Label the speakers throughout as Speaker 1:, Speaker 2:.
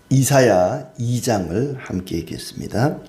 Speaker 1: 이사야 2장을 함께 읽겠습니다.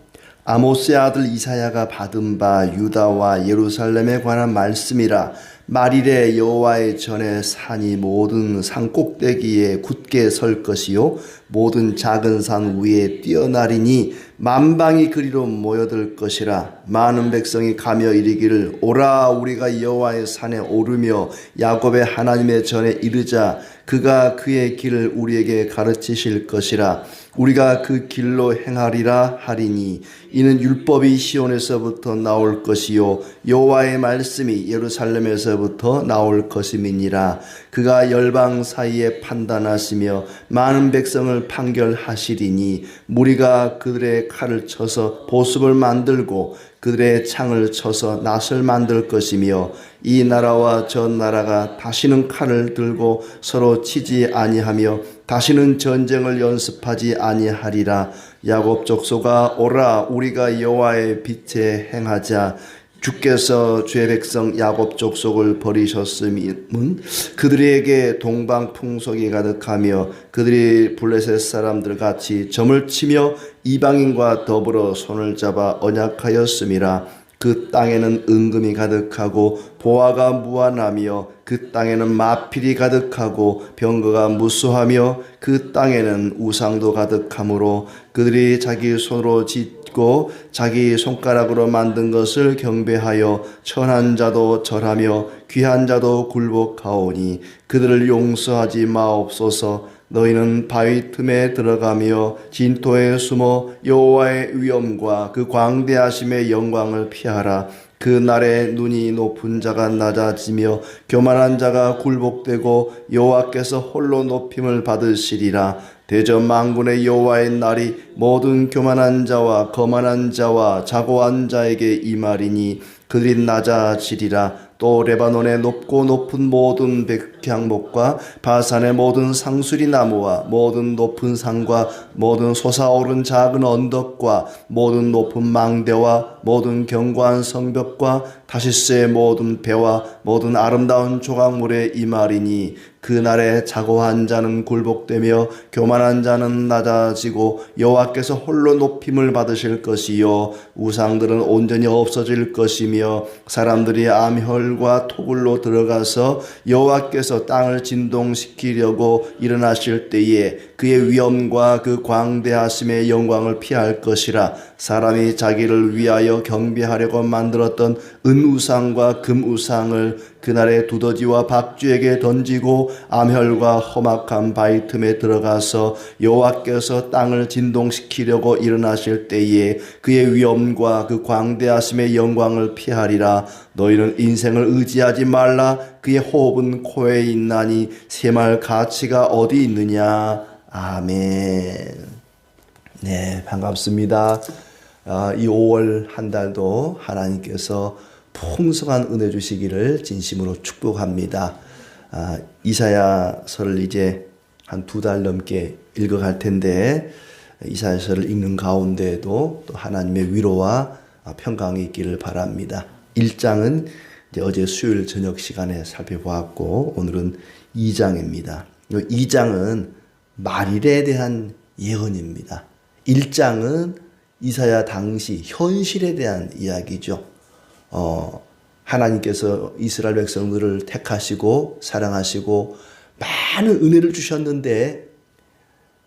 Speaker 1: 아모스의 아들 이사야가 받은 바 유다와 예루살렘에 관한 말씀이라. 말일에 여호와의 전에 산이 모든 산 꼭대기에 굳게 설 것이요 모든 작은 산 위에 뛰어나리니 만방이 그리로 모여들 것이라. 많은 백성이 가며 이르기를 오라 우리가 여호와의 산에 오르며 야곱의 하나님의 전에 이르자. 그가 그의 길을 우리에게 가르치실 것이라. 우리가 그 길로 행하리라 하리니 이는 율법이 시온에서부터 나올 것이요 여호와의 말씀이 예루살렘에서부터 나올 것임이니라. 그가 열방 사이에 판단하시며 많은 백성을 판결하시리니 무리가 그들의 칼을 쳐서 보습을 만들고 그들의 창을 쳐서 낫을 만들 것이며 이 나라와 저 나라가 다시는 칼을 들고 서로 치지 아니하며 다시는 전쟁을 연습하지 아니하리라. 야곱 족속아 오라 우리가 여호와의 빛에 행하자. 주께서 주의 백성 야곱 족속을 버리셨음은 그들에게 동방 풍속이 가득하며 그들이 블레셋 사람들 같이 점을 치며 이방인과 더불어 손을 잡아 언약하였음이라. 그 땅에는 은금이 가득하고 보화가 무한하며 그 땅에는 마필이 가득하고 병거가 무수하며 그 땅에는 우상도 가득하므로 그들이 자기 손으로 짓고 자기 손가락으로 만든 것을 경배하여 천한 자도 절하며 귀한 자도 굴복하오니 그들을 용서하지 마옵소서. 너희는 바위 틈에 들어가며 진토에 숨어 여호와의 위엄과 그 광대하심의 영광을 피하라. 그 날에 눈이 높은 자가 낮아지며 교만한 자가 굴복되고 여호와께서 홀로 높임을 받으시리라. 대저 만군의 여호와의 날이 모든 교만한 자와 거만한 자와 자고한 자에게 임하리니 그들이 낮아지리라. 또 레바논의 높고 높은 모든 백향목과 바산의 모든 상수리 나무와 모든 높은 산과 모든 솟아오른 작은 언덕과 모든 높은 망대와 모든 견고한 성벽과 다시스의 모든 배와 모든 아름다운 조각물에 임하리니 그날에 자고한 자는 굴복되며 교만한 자는 낮아지고 여호와께서 홀로 높임을 받으실 것이요 우상들은 온전히 없어질 것이며 사람들이 암혈과 토굴로 들어가서 여호와께서 땅을 진동시키려고 일어나실 때에 그의 위엄과 그 광대하심의 영광을 피할 것이라. 사람이 자기를 위하여 경배하려고 만들었던 은우상과 금우상을 그날에 두더지와 박쥐에게 던지고 암혈과 험악한 바위 틈에 들어가서 여호와께서 땅을 진동시키려고 일어나실 때에 그의 위엄과 그 광대하심의 영광을 피하리라. 너희는 인생을 의지하지 말라. 그의 호흡은 코에 있나니 셈할 가치가 어디 있느냐. 아멘. 네, 반갑습니다. 이 5월 한 달도 하나님께서 풍성한 은혜 주시기를 진심으로 축복합니다. 이사야서를 이제 한 2달 넘게 읽어갈 텐데 이사야서를 읽는 가운데에도 또 하나님의 위로와 평강이 있기를 바랍니다. 1장은 이제 어제 수요일 저녁 시간에 살펴보았고 오늘은 2장입니다. 2장은 말일에 대한 예언입니다. 1장은 이사야 당시 현실에 대한 이야기죠. 하나님께서 이스라엘 백성들을 택하시고 사랑하시고 많은 은혜를 주셨는데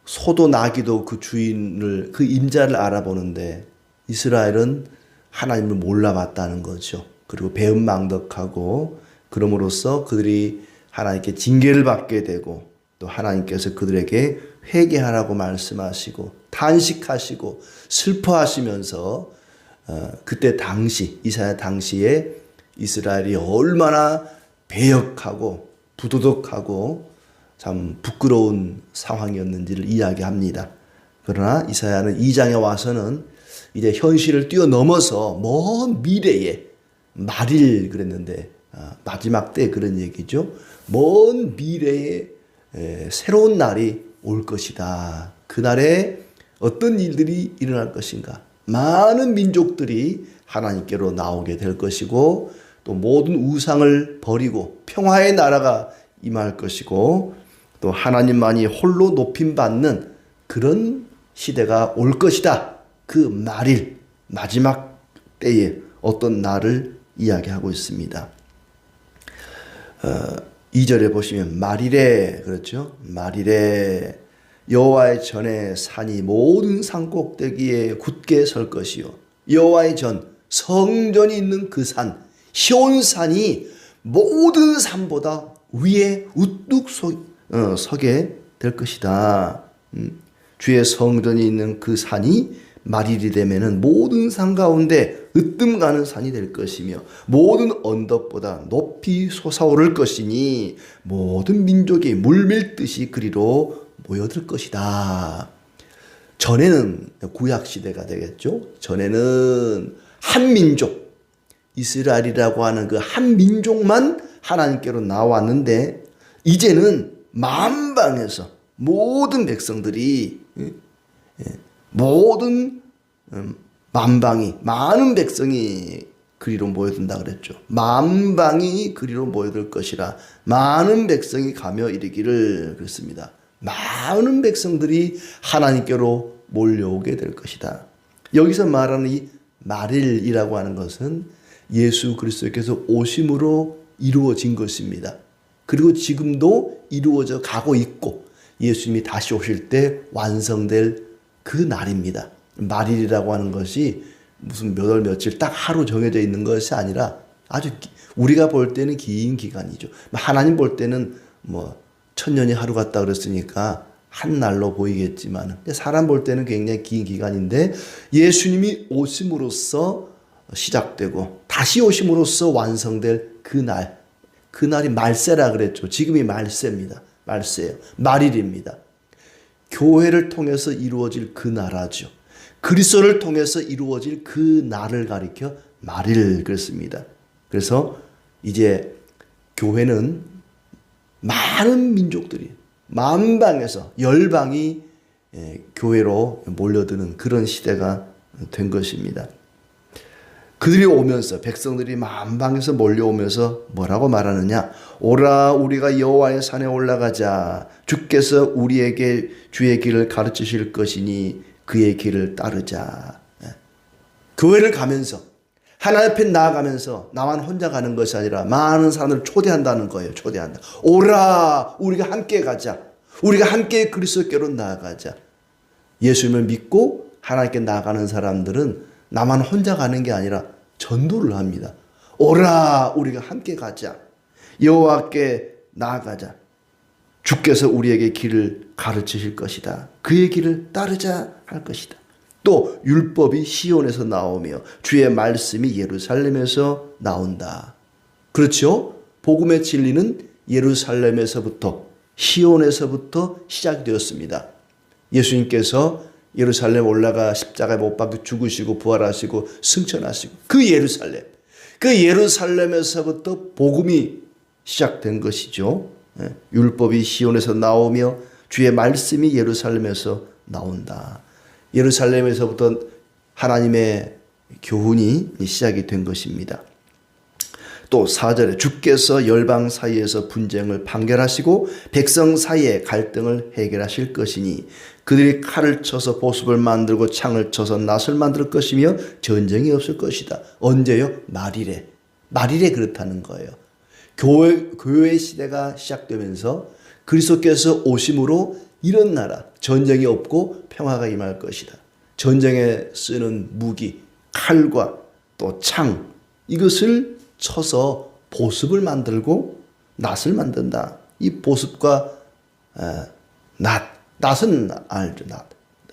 Speaker 1: 소도 나귀도 그 주인을 그 임자를 알아보는데 이스라엘은 하나님을 몰라봤다는 거죠. 그리고 배은망덕하고 그럼으로써 그들이 하나님께 징계를 받게 되고 또 하나님께서 그들에게 회개하라고 말씀하시고 탄식하시고 슬퍼하시면서 그때 당시 이사야 당시에 이스라엘이 얼마나 배역하고 부도덕하고 참 부끄러운 상황이었는지를 이야기합니다. 그러나 이사야는 2장에 와서는 이제 현실을 뛰어넘어서 먼 미래에 말일 그랬는데 마지막 때 그런 얘기죠. 먼 미래에 새로운 날이 올 것이다. 그날에 어떤 일들이 일어날 것인가. 많은 민족들이 하나님께로 나오게 될 것이고 또 모든 우상을 버리고 평화의 나라가 임할 것이고 또 하나님만이 홀로 높임받는 그런 시대가 올 것이다. 그 말일, 마지막 때에 어떤 날을 이야기하고 있습니다. 2절에 보시면 말일에, 그렇죠? 말일에 여호와의 전에 산이 모든 산 꼭대기에 굳게 설 것이요. 여호와의 전, 성전이 있는 그 산, 시온산이 모든 산보다 위에 우뚝 서게 될 것이다. 주의 성전이 있는 그 산이 말일이 되면은 모든 산 가운데 으뜸 가는 산이 될 것이며 모든 언덕보다 높이 솟아오를 것이니 모든 민족이 물밀듯이 그리로 모여들 것이다. 전에는 구약 시대가 되겠죠. 전에는 한 민족, 이스라엘이라고 하는 그 한 민족만 하나님께로 나왔는데 이제는 만방에서 모든 백성들이, 모든 만방이, 많은 백성이 그리로 모여든다 그랬죠. 만방이 그리로 모여들 것이라 많은 백성이 가며 이르기를 그랬습니다. 많은 백성들이 하나님께로 몰려오게 될 것이다. 여기서 말하는 이 말일이라고 하는 것은 예수 그리스도께서 오심으로 이루어진 것입니다. 그리고 지금도 이루어져 가고 있고 예수님이 다시 오실 때 완성될 그 날입니다. 말일이라고 하는 것이 무슨 몇 월 며칠 딱 하루 정해져 있는 것이 아니라 아주 우리가 볼 때는 긴 기간이죠. 하나님 볼 때는 뭐 천년이 하루 같다 그랬으니까 한 날로 보이겠지만 사람 볼 때는 굉장히 긴 기간인데 예수님이 오심으로써 시작되고 다시 오심으로써 완성될 그 날, 그 날이 말세라 그랬죠. 지금이 말세입니다. 말세예요. 말일입니다. 교회를 통해서 이루어질 그 나라죠. 그리스도를 통해서 이루어질 그 날을 가리켜 말일 그랬습니다. 그래서 이제 교회는 많은 민족들이 만방에서 열방이 교회로 몰려드는 그런 시대가 된 것입니다. 그들이 오면서 백성들이 만방에서 몰려오면서 뭐라고 말하느냐? 오라 우리가 여호와의 산에 올라가자. 주께서 우리에게 주의 길을 가르치실 것이니 그의 길을 따르자. 교회를 가면서 하나님 앞에 나아가면서 나만 혼자 가는 것이 아니라 많은 사람들을 초대한다는 거예요. 초대한다. 오라 우리가 함께 가자. 우리가 함께 그리스도께로 나아가자. 예수님을 믿고 하나님께 나아가는 사람들은 나만 혼자 가는 게 아니라 전도를 합니다. 오라 우리가 함께 가자. 여호와께 나아가자. 주께서 우리에게 길을 가르치실 것이다. 그의 길을 따르자 할 것이다. 또 율법이 시온에서 나오며 주의 말씀이 예루살렘에서 나온다. 그렇죠? 복음의 진리는 예루살렘에서부터 시온에서부터 시작이 되었습니다. 예수님께서 예루살렘 올라가 십자가에 못 박혀 죽으시고 부활하시고 승천하시고 그 예루살렘에서부터 복음이 시작된 것이죠. 율법이 시온에서 나오며 주의 말씀이 예루살렘에서 나온다. 예루살렘에서부터 하나님의 교훈이 시작이 된 것입니다. 또 4절에 주께서 열방 사이에서 분쟁을 판결하시고 백성 사이에 갈등을 해결하실 것이니 그들이 칼을 쳐서 보습을 만들고 창을 쳐서 낫을 만들 것이며 전쟁이 없을 것이다. 언제요? 말일에. 말일에 그렇다는 거예요. 교회 시대가 시작되면서 그리스도께서 오심으로 이런 나라, 전쟁이 없고 평화가 임할 것이다. 전쟁에 쓰는 무기, 칼과 또 창, 이것을 쳐서 보습을 만들고 낫을 만든다. 이 보습과 낫은 알죠. 낫.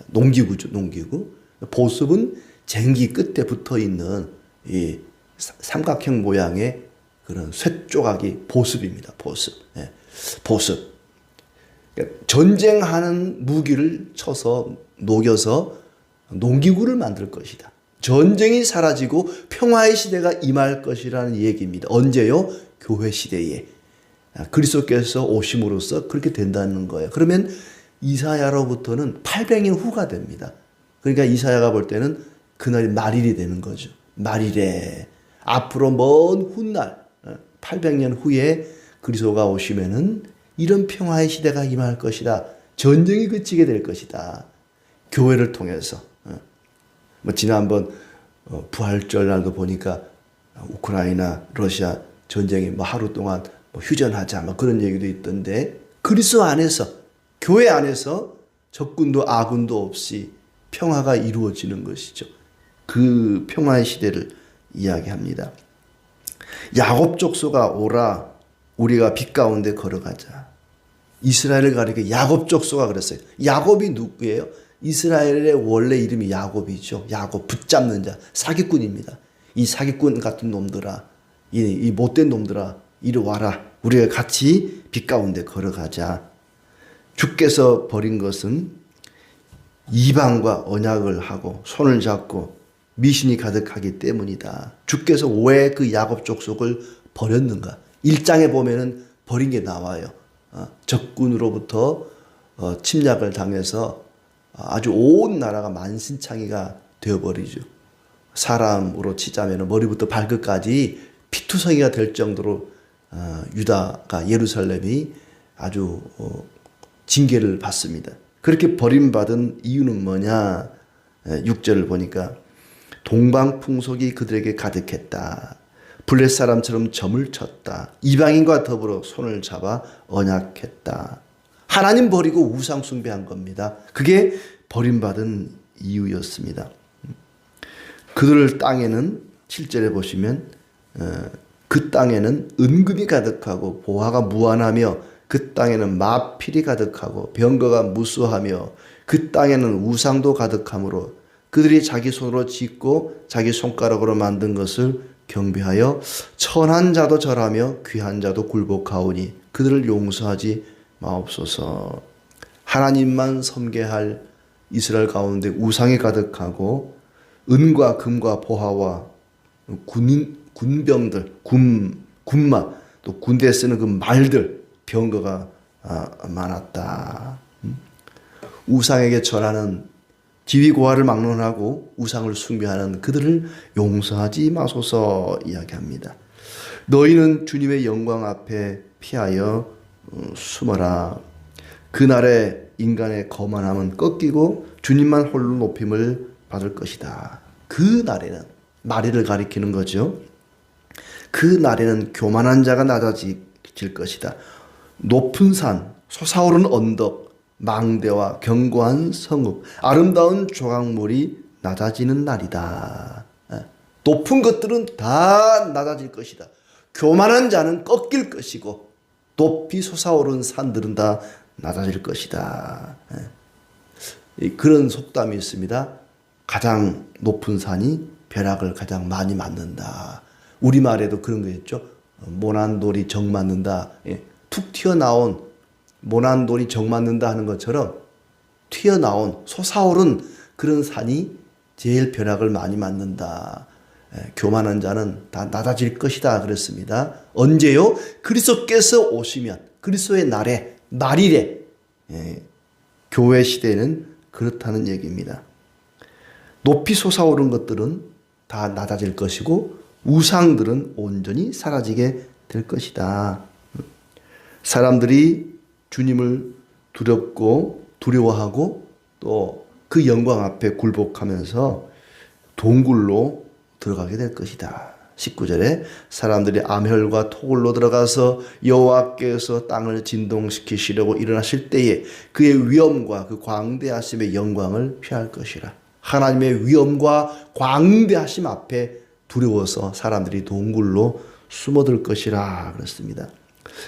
Speaker 1: 농기구죠. 농기구. 보습은 쟁기 끝에 붙어 있는 이 삼각형 모양의 그런 쇠조각이 보습입니다. 보습. 보습. 그러니까 전쟁하는 무기를 쳐서 녹여서 농기구를 만들 것이다. 전쟁이 사라지고 평화의 시대가 임할 것이라는 얘기입니다. 언제요? 교회 시대에. 그리스도께서 오심으로써 그렇게 된다는 거예요. 그러면 이사야로부터는 800년 후가 됩니다. 그러니까 이사야가 볼 때는 그날이 말일이 되는 거죠. 말일에 앞으로 먼 훗날 800년 후에 그리스도가 오시면은 이런 평화의 시대가 임할 것이다. 전쟁이 그치게 될 것이다. 교회를 통해서. 뭐 지난번 부활절 날도 보니까 우크라이나 러시아 전쟁이 뭐 하루 동안 뭐 휴전하자 뭐 그런 얘기도 있던데, 그리스도 안에서, 교회 안에서 적군도 아군도 없이 평화가 이루어지는 것이죠. 그 평화의 시대를 이야기합니다. 야곱 족속아 오라, 우리가 빛 가운데 걸어가자. 이스라엘을 가리켜 야곱 족속아 그랬어요. 야곱이 누구예요? 이스라엘의 원래 이름이 야곱이죠. 야곱, 붙잡는 자, 사기꾼입니다. 이 사기꾼 같은 놈들아, 이 못된 놈들아, 이리 와라. 우리가 같이 빛 가운데 걸어가자. 주께서 버린 것은 이방과 언약을 하고 손을 잡고 미신이 가득하기 때문이다. 주께서 왜 그 야곱 족속을 버렸는가? 1장에 보면은 버린 게 나와요. 적군으로부터 침략을 당해서 아주 온 나라가 만신창이가 되어버리죠. 사람으로 치자면 머리부터 발끝까지 피투성이가 될 정도로 유다가, 예루살렘이 아주 징계를 받습니다. 그렇게 버림받은 이유는 뭐냐? 6절을 보니까 동방풍속이 그들에게 가득했다. 블레 사람처럼 점을 쳤다. 이방인과 더불어 손을 잡아 언약했다. 하나님 버리고 우상 숭배한 겁니다. 그게 버림받은 이유였습니다. 그들 땅에는 7절에 보시면 그 땅에는 은금이 가득하고 보화가 무한하며 그 땅에는 마필이 가득하고 병거가 무수하며 그 땅에는 우상도 가득하므로 그들이 자기 손으로 짓고 자기 손가락으로 만든 것을 경배하여 천한 자도 절하며 귀한 자도 굴복하오니 그들을 용서하지 마옵소서. 하나님만 섬게할 이스라엘 가운데 우상이 가득하고 은과 금과 보화와 군병들, 군마, 또 군대에 쓰는 그 말들, 병거가 많았다. 우상에게 절하는, 지위고하를 막론하고 우상을 숭배하는 그들을 용서하지 마소서 이야기합니다. 너희는 주님의 영광 앞에 피하여 숨어라. 그날에 인간의 거만함은 꺾이고 주님만 홀로 높임을 받을 것이다. 그 날에는, 마리를 가리키는 거죠. 그 날에는 교만한 자가 낮아질 것이다. 높은 산, 솟아오른 언덕, 망대와 견고한 성읍, 아름다운 조각물이 낮아지는 날이다. 높은 것들은 다 낮아질 것이다. 교만한 자는 꺾일 것이고 높이 솟아오른 산들은 다 낮아질 것이다. 그런 속담이 있습니다. 가장 높은 산이 벼락을 가장 많이 맞는다. 우리말에도 그런 거 있죠. 모난 돌이 정 맞는다. 툭 튀어나온 모난 돌이 정 맞는다 하는 것처럼 튀어나온 솟아오른 그런 산이 제일 벼락을 많이 맞는다. 교만한 자는 다 낮아질 것이다 그랬습니다. 언제요? 그리스도께서 오시면, 그리스도의 날에, 말일에, 교회 시대에는 그렇다는 얘기입니다. 높이 솟아오른 것들은 다 낮아질 것이고 우상들은 온전히 사라지게 될 것이다. 사람들이 주님을 두렵고 두려워하고 또 그 영광 앞에 굴복하면서 동굴로 들어가게 될 것이다. 19절에 사람들이 암혈과 토굴로 들어가서 여호와께서 땅을 진동시키시려고 일어나실 때에 그의 위엄과 그 광대하심의 영광을 피할 것이라. 하나님의 위엄과 광대하심 앞에 두려워서 사람들이 동굴로 숨어들 것이라 그랬습니다.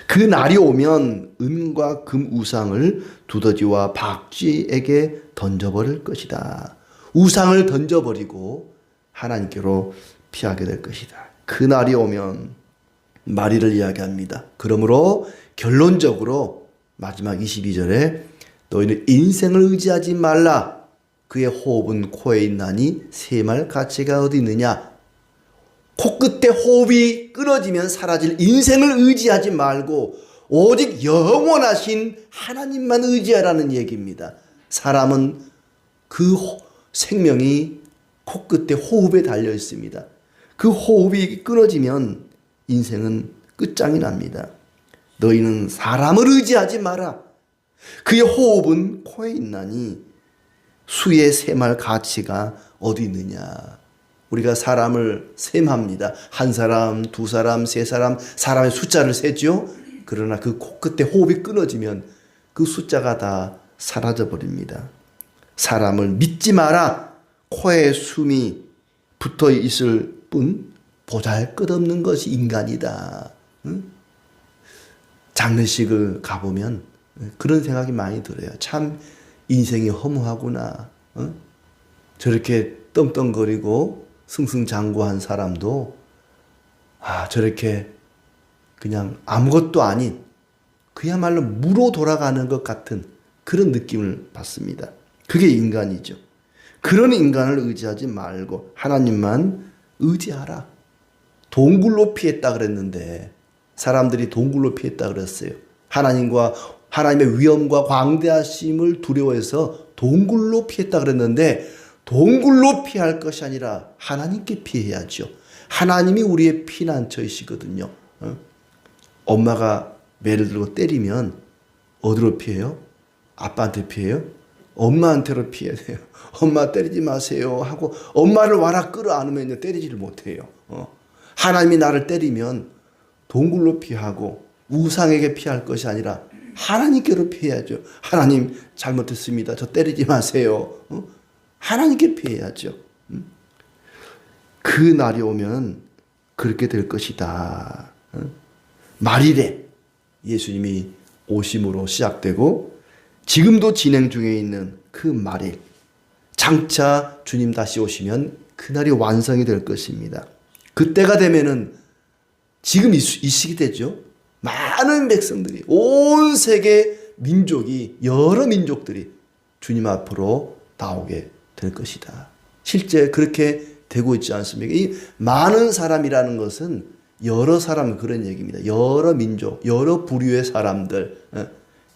Speaker 1: 그 날이 오면 은과 금 우상을 두더지와 박쥐에게 던져버릴 것이다. 우상을 던져버리고 하나님께로 피하게 될 것이다. 그 날이 오면 마리를 이야기합니다. 그러므로 결론적으로 마지막 22절에 너희는 인생을 의지하지 말라. 그의 호흡은 코에 있나니 새말 가치가 어디 있느냐. 코끝에 호흡이 끊어지면 사라질 인생을 의지하지 말고 오직 영원하신 하나님만 의지하라는 얘기입니다. 사람은 그 생명이 코끝에 호흡에 달려 있습니다. 그 호흡이 끊어지면 인생은 끝장이 납니다. 너희는 사람을 의지하지 마라. 그의 호흡은 코에 있나니 수의 셈할 가치가 어디 있느냐. 우리가 사람을 셈합니다. 한 사람, 두 사람, 세 사람, 사람의 숫자를 세죠. 그러나 그 코끝에 호흡이 끊어지면 그 숫자가 다 사라져 버립니다. 사람을 믿지 마라. 코에 숨이 붙어 있을 뿐 보잘것없는 것이 인간이다. 응? 장례식을 가보면 그런 생각이 많이 들어요. 참 인생이 허무하구나. 응? 저렇게 떵떵거리고 승승장구한 사람도 저렇게 그냥 아무것도 아닌 그야말로 무로 돌아가는 것 같은 그런 느낌을 받습니다. 그게 인간이죠. 그런 인간을 의지하지 말고 하나님만 의지하라. 동굴로 피했다 그랬는데 사람들이 동굴로 피했다 그랬어요. 하나님의 위엄과 광대하심을 두려워해서 동굴로 피했다 그랬는데 동굴로 피할 것이 아니라 하나님께 피해야죠. 하나님이 우리의 피난처이시거든요. 엄마가 매를 들고 때리면 어디로 피해요? 아빠한테 피해요? 엄마한테로 피해야 돼요. 엄마 때리지 마세요 하고 엄마를 와라 끌어안으면 때리지를 못해요. 하나님이 나를 때리면 동굴로 피하고 우상에게 피할 것이 아니라 하나님께로 피해야죠. 하나님 잘못했습니다. 저 때리지 마세요. 하나님께 피해야죠. 그 날이 오면 그렇게 될 것이다. 말일에 예수님이 오심으로 시작되고 지금도 진행 중에 있는 그 말일, 장차 주님 다시 오시면 그날이 완성이 될 것입니다. 그때가 되면은 지금 이 시기되죠. 많은 백성들이 온 세계 민족이 여러 민족들이 주님 앞으로 나오게 될 것이다. 실제 그렇게 되고 있지 않습니까? 이 많은 사람이라는 것은 여러 사람 그런 얘기입니다. 여러 민족, 여러 부류의 사람들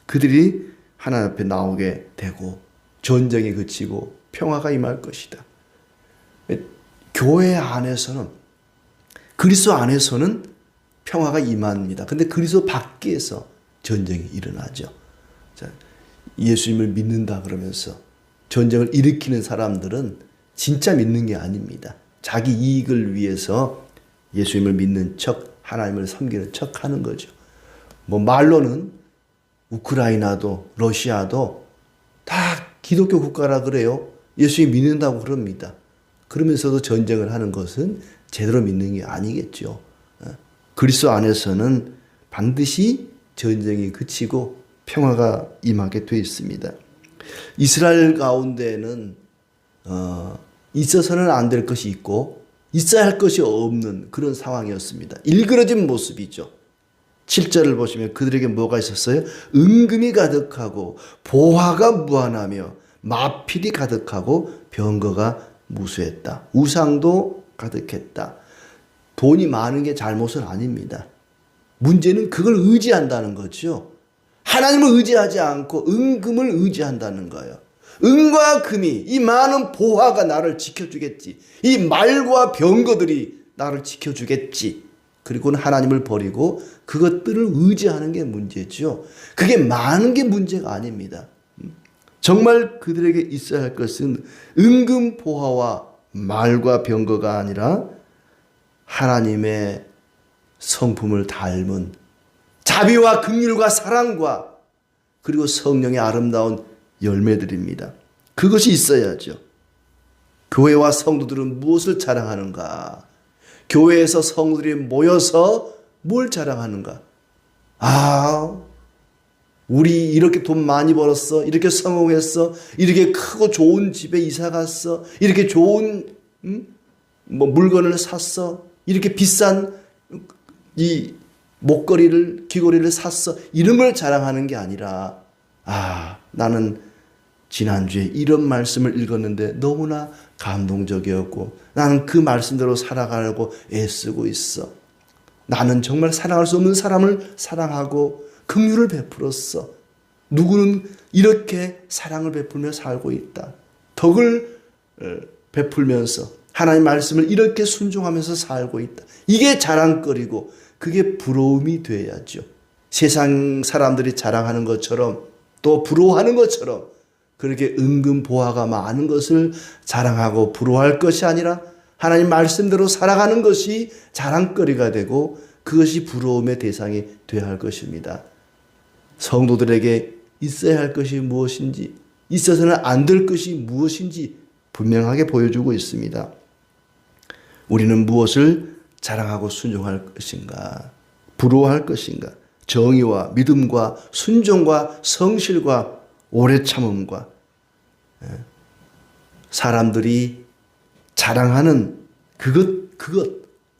Speaker 1: 그들이 하나님 앞에 나오게 되고 전쟁이 그치고 평화가 임할 것이다. 교회 안에서는 그리스도 안에서는 평화가 임합니다. 근데 그리스도 밖에서 전쟁이 일어나죠. 자, 예수님을 믿는다 그러면서 전쟁을 일으키는 사람들은 진짜 믿는 게 아닙니다. 자기 이익을 위해서 예수님을 믿는 척, 하나님을 섬기는 척 하는 거죠. 말로는 우크라이나도 러시아도 다 기독교 국가라 그래요. 예수님 믿는다고 그럽니다. 그러면서도 전쟁을 하는 것은 제대로 믿는 게 아니겠죠. 그리스도 안에서는 반드시 전쟁이 그치고 평화가 임하게 되어 있습니다. 이스라엘 가운데는 있어서는 안 될 것이 있고 있어야 할 것이 없는 그런 상황이었습니다. 일그러진 모습이죠. 7절을 보시면 그들에게 뭐가 있었어요? 은금이 가득하고 보화가 무한하며 마필이 가득하고 병거가 무수했다. 우상도 가득했다. 돈이 많은 게 잘못은 아닙니다. 문제는 그걸 의지한다는 거죠. 하나님을 의지하지 않고 은금을 의지한다는 거예요. 은과 금이, 이 많은 보화가 나를 지켜주겠지. 이 말과 병거들이 나를 지켜주겠지. 그리고는 하나님을 버리고 그것들을 의지하는 게 문제죠. 그게 많은 게 문제가 아닙니다. 정말 그들에게 있어야 할 것은 은금 보화와 말과 병거가 아니라 하나님의 성품을 닮은 자비와 긍휼과 사랑과 그리고 성령의 아름다운 열매들입니다. 그것이 있어야죠. 교회와 성도들은 무엇을 자랑하는가? 교회에서 성도들이 모여서 뭘 자랑하는가? 우리 이렇게 돈 많이 벌었어. 이렇게 성공했어. 이렇게 크고 좋은 집에 이사 갔어. 이렇게 좋은 물건을 샀어. 이렇게 비싼 이 목걸이를 귀걸이를 샀어. 이런 걸 자랑하는 게 아니라 나는 지난주에 이런 말씀을 읽었는데 너무나 감동적이었고 나는 그 말씀대로 살아가려고 애쓰고 있어. 나는 정말 사랑할 수 없는 사람을 사랑하고 긍휼을 베풀었어. 누구는 이렇게 사랑을 베풀며 살고 있다. 덕을 베풀면서 하나님의 말씀을 이렇게 순종하면서 살고 있다. 이게 자랑거리고 그게 부러움이 돼야죠. 세상 사람들이 자랑하는 것처럼 또 부러워하는 것처럼 그렇게 은근 보화가 많은 것을 자랑하고 부러워할 것이 아니라 하나님 말씀대로 살아가는 것이 자랑거리가 되고 그것이 부러움의 대상이 되어야 할 것입니다. 성도들에게 있어야 할 것이 무엇인지, 있어서는 안 될 것이 무엇인지 분명하게 보여주고 있습니다. 우리는 무엇을 자랑하고 순종할 것인가, 부러워할 것인가, 정의와 믿음과 순종과 성실과 오래 참음과 사람들이 자랑하는 그것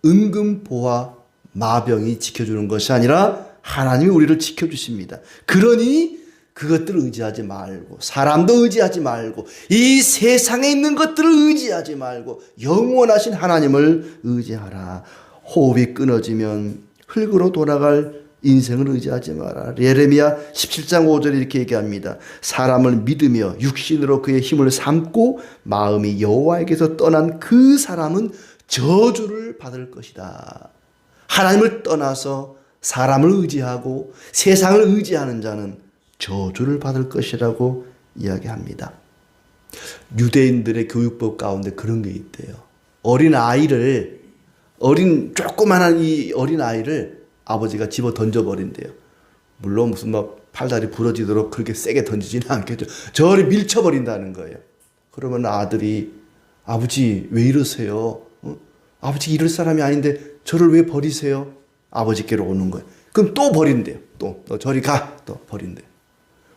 Speaker 1: 은근 보화 마병이 지켜주는 것이 아니라 하나님이 우리를 지켜주십니다. 그러니 그것들을 의지하지 말고 사람도 의지하지 말고 이 세상에 있는 것들을 의지하지 말고 영원하신 하나님을 의지하라. 호흡이 끊어지면 흙으로 돌아갈 인생을 의지하지 마라. 예레미야 17장 5절에 이렇게 얘기합니다. 사람을 믿으며 육신으로 그의 힘을 삼고 마음이 여호와에게서 떠난 그 사람은 저주를 받을 것이다. 하나님을 떠나서 사람을 의지하고 세상을 의지하는 자는 저주를 받을 것이라고 이야기합니다. 유대인들의 교육법 가운데 그런 게 있대요. 조그만한 이 어린 아이를 아버지가 집어 던져버린대요. 물론 무슨 팔다리 부러지도록 그렇게 세게 던지지는 않겠죠. 저리 밀쳐버린다는 거예요. 그러면 아들이 아버지 왜 이러세요? 아버지 이럴 사람이 아닌데 저를 왜 버리세요? 아버지께로 오는 거예요. 그럼 또 버린대요. 너 저리 가. 또 버린대요.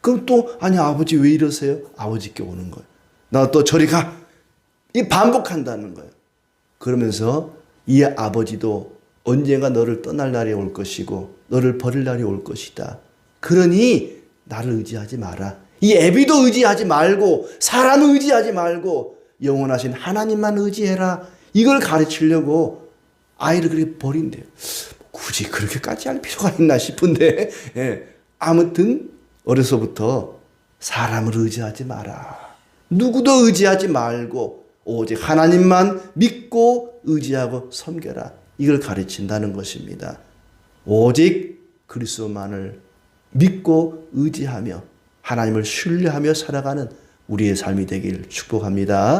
Speaker 1: 그럼 또 아니 아버지 왜 이러세요? 아버지께 오는 거예요. 나 또 저리 가. 이 반복한다는 거예요. 그러면서 이 아버지도 언젠가 너를 떠날 날이 올 것이고 너를 버릴 날이 올 것이다. 그러니 나를 의지하지 마라. 이 애비도 의지하지 말고 사람을 의지하지 말고 영원하신 하나님만 의지해라. 이걸 가르치려고 아이를 그렇게 버린대요. 굳이 그렇게까지 할 필요가 있나 싶은데 아무튼 어려서부터 사람을 의지하지 마라. 누구도 의지하지 말고 오직 하나님만 믿고 의지하고 섬겨라. 이걸 가르친다는 것입니다. 오직 그리스도만을 믿고 의지하며 하나님을 신뢰하며 살아가는 우리의 삶이 되길 축복합니다.